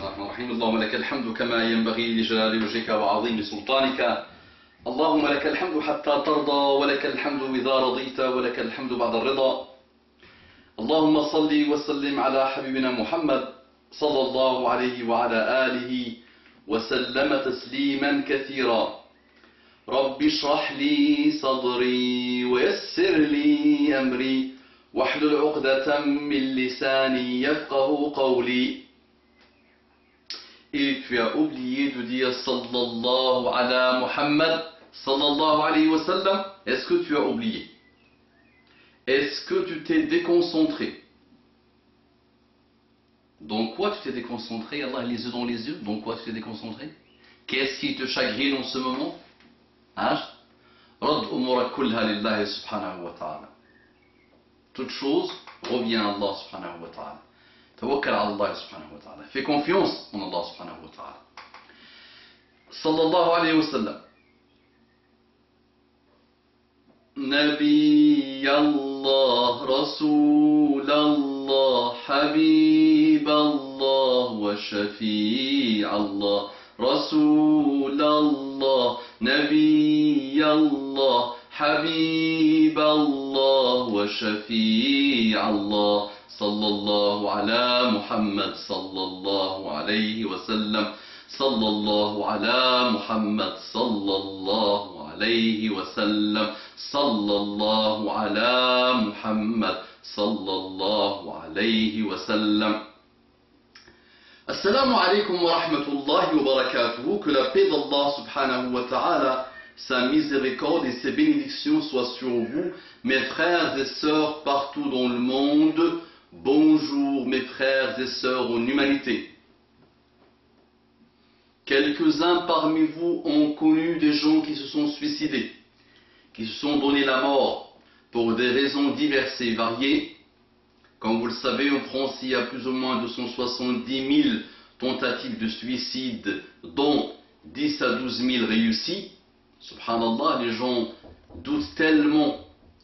الله الرحمن الرحيم. اللهم لك الحمد كما ينبغي لجلال وجهك وعظيم سلطانك. اللهم لك الحمد حتى ترضى، ولك الحمد إذا رضيت، ولك الحمد بعد الرضا. اللهم صل وسلم على حبيبنا محمد صلى الله عليه وعلى آله وسلم تسليما كثيرا. رب اشرح لي صدري ويسر لي أمري واحلل عقدة من لساني يفقه قولي. Et tu as oublié de dire sallallahu ala Muhammad sallallahu alayhi wa sallam. Est-ce que tu as oublié? Est-ce que tu t'es déconcentré? Dans quoi tu t'es déconcentré? Allah les yeux dans les yeux. Dans quoi tu t'es déconcentré? Qu'est-ce qui te chagrine en ce moment? Rad umurak kulha lillahi subhanahu wa ta'ala. Toute chose revient à Allah subhanahu wa ta'ala. Tawakkal ala Allah subhanahu wa ta'ala. Fais confiance en Allah subhanahu wa ta'ala. Sallallahu alayhi wa sallam. Nabi Allah, Rasul Allah, Habib Allah wa Shafi' Allah. Rasul Allah, Nabi Allah, Habib Allah wa Shafi' Allah. Sallallahu ala Muhammad sallallahu alayhi wa sallam. Sallallahu ala Muhammad sallallahu alayhi wa sallam. Sallallahu ala Muhammad sallallahu alayhi wa sallam. Assalamu alaikum wa rahmatullahi wa barakatuhu. Que la paix d'Allah subhanahu wa ta'ala, sa miséricorde et ses bénédictions soient sur vous, mes frères et sœurs partout dans le monde. Bonjour mes frères et sœurs en humanité. Quelques-uns parmi vous ont connu des gens qui se sont suicidés, qui se sont donné la mort pour des raisons diverses et variées. Comme vous le savez, en France, il y a plus ou moins 270 000 tentatives de suicide, dont 10 à 12 000 réussies. Subhanallah, les gens doutent tellement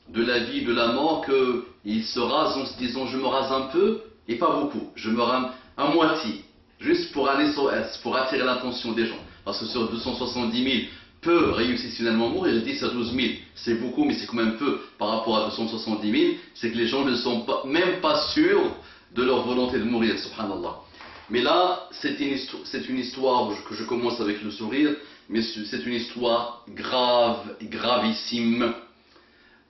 de la vie, de la mort, qu'ils se rasent en se disant je me rase un peu et pas beaucoup, je me rase à moitié, juste pour aller sur S, pour attirer l'attention des gens. Parce que sur 270 000, peu réussissent finalement à mourir, 10 à 12 000, c'est beaucoup, mais c'est quand même peu par rapport à 270 000, c'est que les gens ne sont même pas sûrs de leur volonté de mourir, subhanallah. Mais là, c'est une histoire que je commence avec le sourire, mais c'est une histoire grave, gravissime.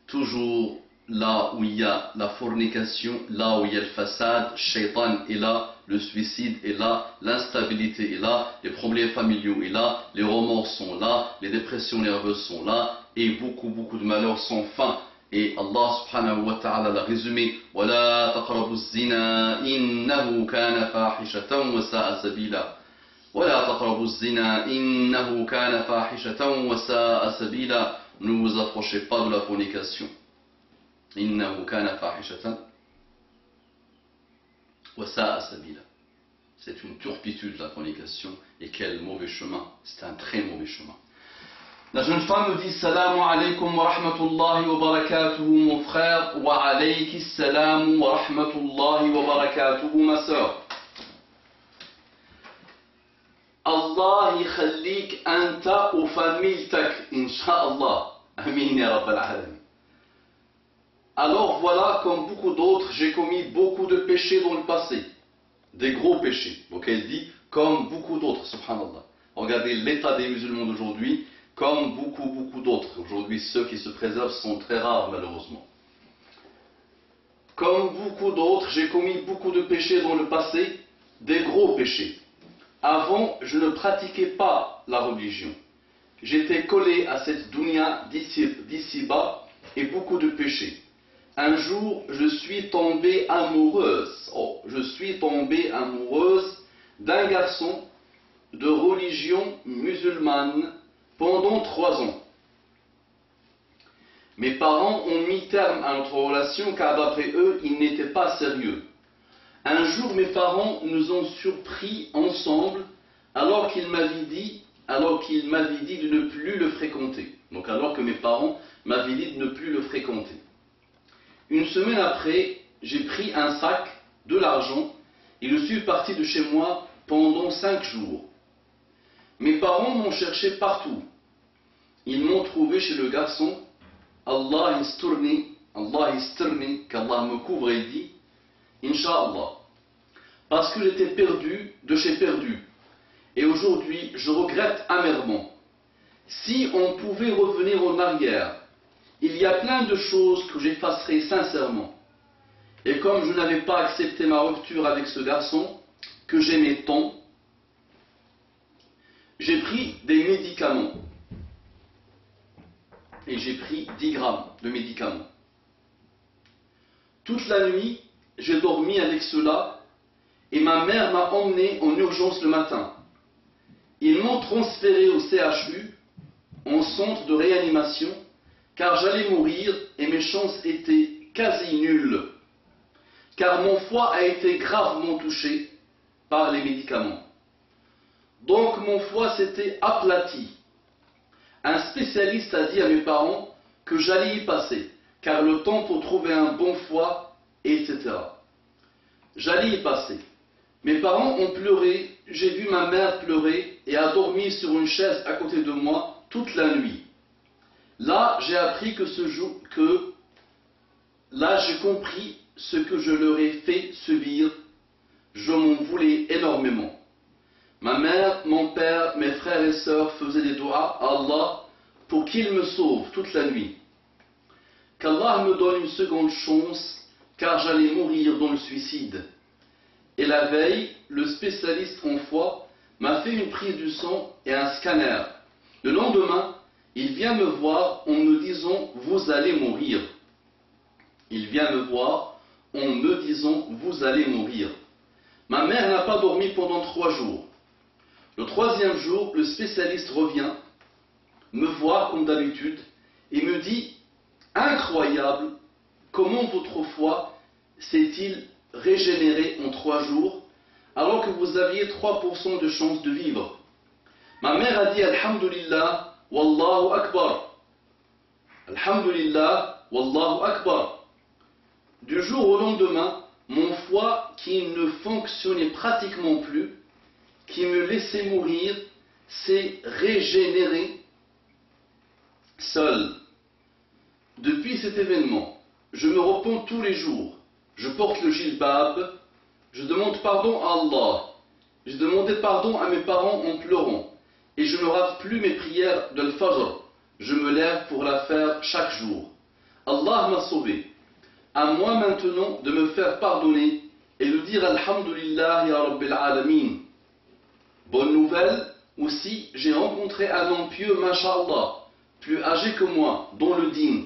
Toujours là où il y a la fornication, là où il y a le façade, shaitan est là, le suicide est là, l'instabilité est là, les problèmes familiaux est là, les remords sont là, les dépressions nerveuses sont là, et beaucoup de malheurs sans fin. Et Allah subhanahu wa ta'ala l'a résumé: وَلَا تَقْرَبُوا الزِّنَا إِنَّهُ كَانَ فَاحِشَةً وَسَاءَ سَبِيلًا. وَلَا تَقْرَبُوا الزِّنَا إِنَّهُ كَانَ فَاحِشَةً وَسَاءَ سَبِيلًا. Ne vous approchez pas de la fornication. Innahu kana fahishatan wa sa'a sabila. C'est une turpitude la fornication, et quel mauvais chemin. C'est un très mauvais chemin. La jeune femme me dit Salamu alaykum wa rahmatullahi wa barakatuhu mon frère, wa alayki salam wa rahmatullahi wa barakatuhu ma sœur. Allah يخليك أنت وفاميلتك إن شاء الله. Amin ya Rabbal Alamin. Alors voilà, comme beaucoup d'autres, j'ai commis beaucoup de péchés dans le passé. Des gros péchés. Donc elle dit, comme beaucoup d'autres, subhanallah. Regardez l'état des musulmans d'aujourd'hui, comme beaucoup d'autres. Aujourd'hui, ceux qui se préservent sont très rares, malheureusement. Comme beaucoup d'autres, j'ai commis beaucoup de péchés dans le passé, des gros péchés. Avant, je ne pratiquais pas la religion. J'étais collé à cette dunya d'ici-bas et beaucoup de péchés. Un jour, je suis tombée amoureuse. D'un garçon de religion musulmane pendant 3 ans. Mes parents ont mis terme à notre relation car d'après eux, il n'était pas sérieux. Un jour, mes parents nous ont surpris ensemble alors qu'il m'avait dit de ne plus le fréquenter. Donc alors que mes parents m'avaient dit de ne plus le fréquenter. Une semaine après, j'ai pris un sac, de l'argent, et je suis parti de chez moi pendant 5 jours. Mes parents m'ont cherché partout. Ils m'ont trouvé chez le garçon. Allah isturni, qu'Allah me couvre et dit, Inch'Allah. Parce que j'étais perdu de chez perdu. Et aujourd'hui, je regrette amèrement. Si on pouvait revenir en arrière, il y a plein de choses que j'effacerais sincèrement. Et comme je n'avais pas accepté ma rupture avec ce garçon, que j'aimais tant, j'ai pris des médicaments. Et j'ai pris 10 grammes de médicaments. Toute la nuit, j'ai dormi avec cela et ma mère m'a emmené en urgence le matin. Ils m'ont transféré au CHU, en centre de réanimation, car j'allais mourir et mes chances étaient quasi nulles, car mon foie a été gravement touché par les médicaments. Donc mon foie s'était aplati. Un spécialiste a dit à mes parents que j'allais y passer, car le temps pour trouver un bon foie, etc. J'allais y passer. Mes parents ont pleuré, j'ai vu ma mère pleurer et a dormi sur une chaise à côté de moi toute la nuit. Là, j'ai appris que j'ai compris ce que je leur ai fait subir. Je m'en voulais énormément. Ma mère, mon père, mes frères et sœurs faisaient des doigts à Allah pour qu'il me sauve toute la nuit. Qu'Allah me donne une seconde chance, car j'allais mourir dans le suicide. Et la veille, le spécialiste en foie m'a fait une prise du sang et un scanner. Le lendemain, il vient me voir en me disant « Vous allez mourir ». Il vient me voir en me disant « Vous allez mourir ». Ma mère n'a pas dormi pendant 3 jours. Le 3e jour, le spécialiste revient me voir comme d'habitude et me dit « Incroyable, comment votre foie s'est-il régénéré en 3 jours alors que vous aviez 3% de chance de vivre ?» Ma mère a dit « Alhamdulillah, Wallahu Akbar ». Alhamdulillah, Wallahu Akbar. Du jour au lendemain, mon foie qui ne fonctionnait pratiquement plus, qui me laissait mourir, s'est régénéré seul. Depuis cet événement, je me repens tous les jours. Je porte le jilbab, je demande pardon à Allah. J'ai demandé pardon à mes parents en pleurant. Et je ne rate plus mes prières de l'Fajr. Je me lève pour la faire chaque jour. Allah m'a sauvé. À moi maintenant de me faire pardonner et de dire Alhamdulillah ya Rabbil Alamin. Bonne nouvelle, aussi j'ai rencontré un homme pieux, Masha'Allah, plus âgé que moi, dans le dîn,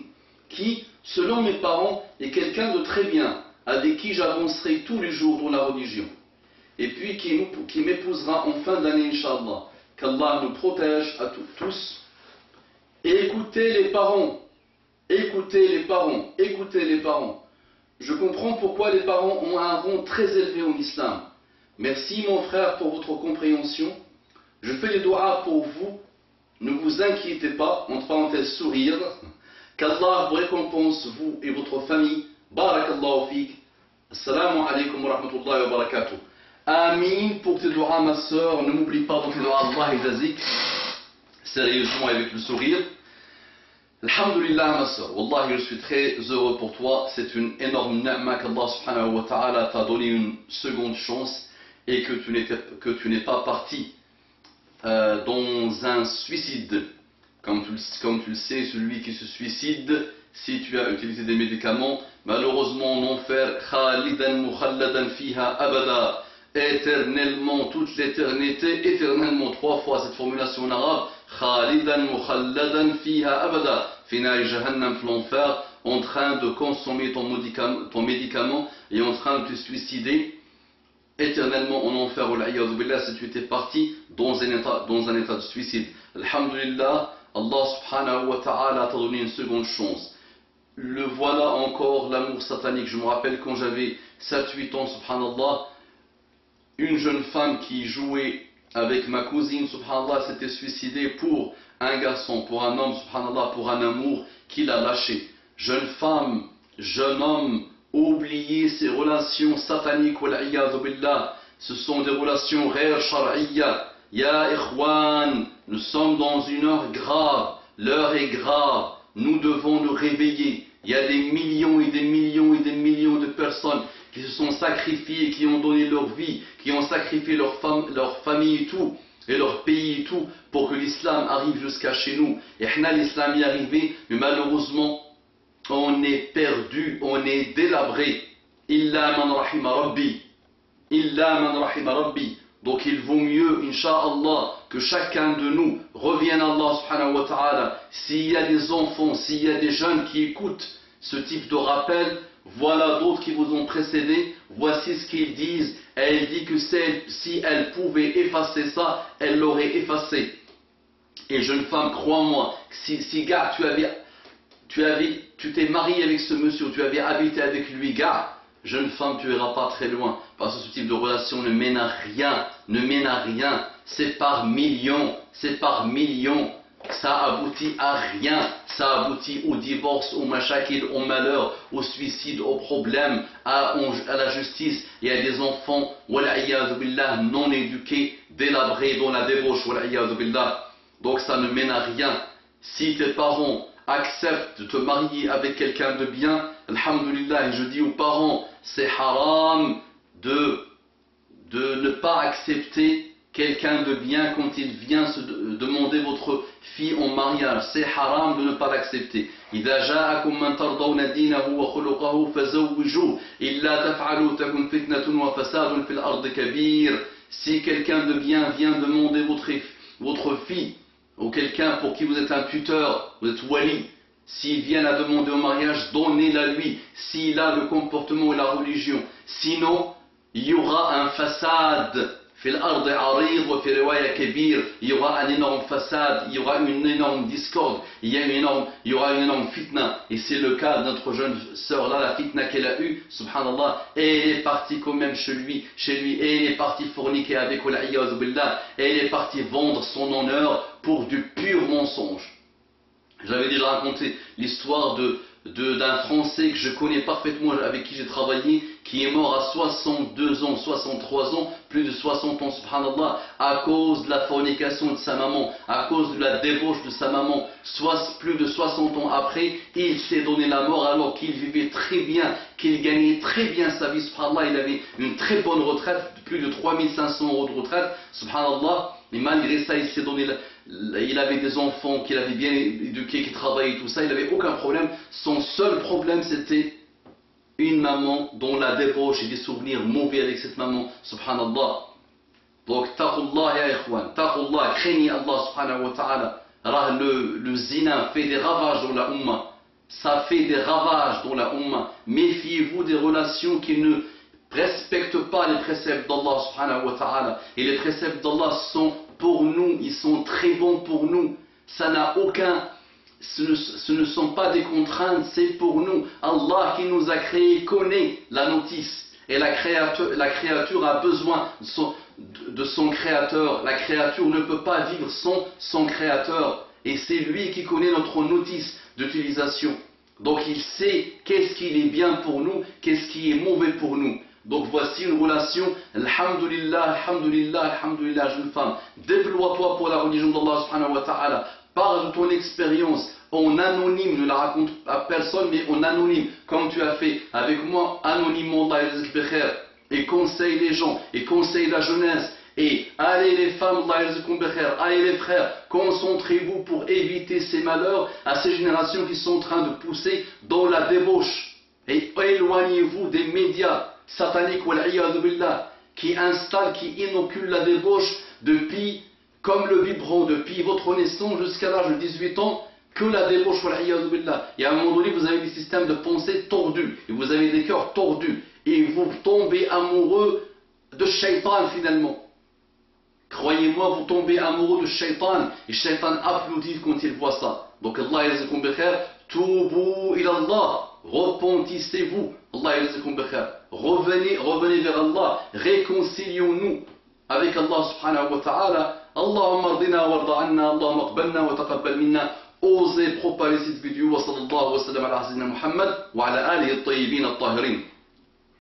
qui, selon mes parents, est quelqu'un de très bien, avec qui j'avancerai tous les jours dans la religion. Et puis qui m'épousera en fin d'année, Inch'Allah. Qu'Allah nous protège à tous. Et écoutez les parents, écoutez les parents, écoutez les parents. Je comprends pourquoi les parents ont un rang très élevé en islam. Merci mon frère pour votre compréhension. Je fais les doigts pour vous. Ne vous inquiétez pas, entre parenthèses sourire. Qu'Allah vous récompense, vous et votre famille. Barakallahu fik. Assalamu alaikum wa rahmatullahi wa barakatuh. Amin pour tes doigts, ma soeur. Ne m'oublie pas dans tes doigts, Allah et Zazik. Sérieusement, avec le sourire. Alhamdulillah, ma soeur. Wallahi, je suis très heureux pour toi. C'est une énorme ni'ma qu'Allah subhanahu wa ta'ala t'a donné une seconde chance et que tu n'es pas parti dans un suicide. Comme tu le sais, celui qui se suicide, si tu as utilisé des médicaments, malheureusement en enfer, khalidan mukhalladan fiha abada, éternellement, toute l'éternité, éternellement, 3 fois cette formulation en arabe, khalidan mukhalladan fiha abada, final jahannam, l'enfer, en train de consommer ton médicament et en train de te suicider éternellement en enfer, si tu étais parti dans un état de suicide. Alhamdulillah, Allah subhanahu wa ta'ala t'a donné une seconde chance. Le voilà encore, l'amour satanique. Je me rappelle quand j'avais 7-8 ans, subhanallah, une jeune femme qui jouait avec ma cousine, subhanallah, s'était suicidée pour un garçon, pour un homme, subhanallah, pour un amour qu'il a lâché. Jeune femme, jeune homme, oubliez ces relations sataniques, billah, Ce sont des relations ghayr shar'iyya. Ya ikhwan, nous sommes dans une heure grave. L'heure est grave. Nous devons nous réveiller. Il y a des millions et des millions et des millions de personnes qui se sont sacrifiées, qui ont donné leur vie, qui ont sacrifié leur famille et tout, et leur pays et tout, pour que l'islam arrive jusqu'à chez nous. Et l'islam y est arrivé, mais malheureusement, on est perdu, on est délabré. Illa man rahima rabbi. Illa man rahima rabbi. Donc il vaut mieux, Inch'Allah, que chacun de nous revienne à Allah subhanahu wa ta'ala. S'il y a des enfants, s'il y a des jeunes qui écoutent ce type de rappel, voilà d'autres qui vous ont précédé, voici ce qu'ils disent. Elle dit que si elle pouvait effacer ça, elle l'aurait effacé. Et jeune femme, crois-moi, si gars, tu t'es marié avec ce monsieur, tu avais habité avec lui, gars, jeune femme, tu n'iras pas très loin, parce que ce type de relation ne mène à rien, c'est par millions, ça aboutit à rien, ça aboutit au divorce, au mashakil, au malheur, au suicide, au problème, à la justice, et à des enfants, wala'iyadu billah, non éduqués, délabrés, dans la débauche, wala'iyadu billah. Donc ça ne mène à rien. Si tes parents acceptent de te marier avec quelqu'un de bien, alhamdulillah, et je dis aux parents, c'est haram de ne pas accepter quelqu'un de bien quand il vient se demander votre fille en mariage. C'est haram de ne pas l'accepter. إذا جاءكم من ترضون دينه وخلقه فزوجوه إلا تفعلوا تكن فتنة وفساد في الأرض كبير. Si quelqu'un de bien vient demander votre fille, ou quelqu'un pour qui vous êtes un tuteur, vous êtes wali, s'il vient la demander au mariage, donnez-la lui, s'il a le comportement et la religion. Sinon, il y aura un façade. Il y aura un énorme façade, il y aura une énorme discorde, il y aura une énorme fitna. Et c'est le cas de notre jeune sœur là, la fitna qu'elle a eue, subhanallah, et elle est partie quand même chez lui, et elle est partie forniquer avec Allah, et elle est partie vendre son honneur pour du pur mensonge. J'avais déjà raconté l'histoire d'un Français que je connais parfaitement, avec qui j'ai travaillé, qui est mort à 62 ans, 63 ans, plus de 60 ans, subhanallah, à cause de la fornication de sa maman, à cause de la débauche de sa maman. Plus de 60 ans après, il s'est donné la mort alors qu'il vivait très bien, qu'il gagnait très bien sa vie, subhanallah, il avait une très bonne retraite, plus de 3500 € de retraite, subhanallah, et malgré ça, il s'est donné il avait des enfants qu'il avait bien éduqués, qui travaillaient, tout ça, il n'avait aucun problème. Son seul problème, c'était une maman dont la débauche et des souvenirs mauvais avec cette maman, subhanallah. Donc, taqullah ya ikhwan, taqullah, craignez Allah subhanahu wa ta'ala. Le zina fait des ravages dans la umma. Ça fait des ravages dans la umma. Méfiez-vous des relations qui ne respectent pas les préceptes d'Allah subhanahu wa ta'ala. Et les préceptes d'Allah sont pour nous, ils sont très bons pour nous. Ça n'a aucun, ce ne sont pas des contraintes, c'est pour nous. Allah qui nous a créés connaît la notice. Et la créature a besoin de son créateur. La créature ne peut pas vivre sans son créateur. Et c'est lui qui connaît notre notice d'utilisation. Donc il sait qu'est-ce qui est bien pour nous, qu'est-ce qui est mauvais pour nous. Donc voici une relation, alhamdulillah, alhamdulillah, alhamdulillah, jeune femme. Déploie-toi pour la religion d'Allah subhanahu wa ta'ala. Parle de ton expérience en anonyme, ne la raconte à personne, mais en anonyme, comme tu as fait avec moi, anonymement, et conseille les gens, et conseille la jeunesse. Et allez les femmes, allez les frères, concentrez-vous pour éviter ces malheurs à ces générations qui sont en train de pousser dans la débauche. Et éloignez-vous des médias sataniques, qui installent, qui inoculent la débauche depuis, comme le biberon, depuis votre naissance jusqu'à l'âge de 18 ans, que la débauche, et à un moment donné, vous avez des systèmes de pensée tordus, et vous avez des cœurs tordus, et vous tombez amoureux de shaitan finalement. Croyez-moi, vous tombez amoureux de shaitan, et shaitan applaudit quand il voit ça. Donc Allah yazakum bi khair, tubu ila Allah, repentissez-vous, Allah yazakum bi khair. Revenez vers Allah, réconcilions-nous avec Allah subhanahu wa ta'ala. Allahumma ardina warda anna, Allahumma aqbalna wa taqabbal minna. Osez propager cette vidéo, wa sallallahu wa sallam ala Muhammad wa ala alihi at-tayyibin at-tahirin.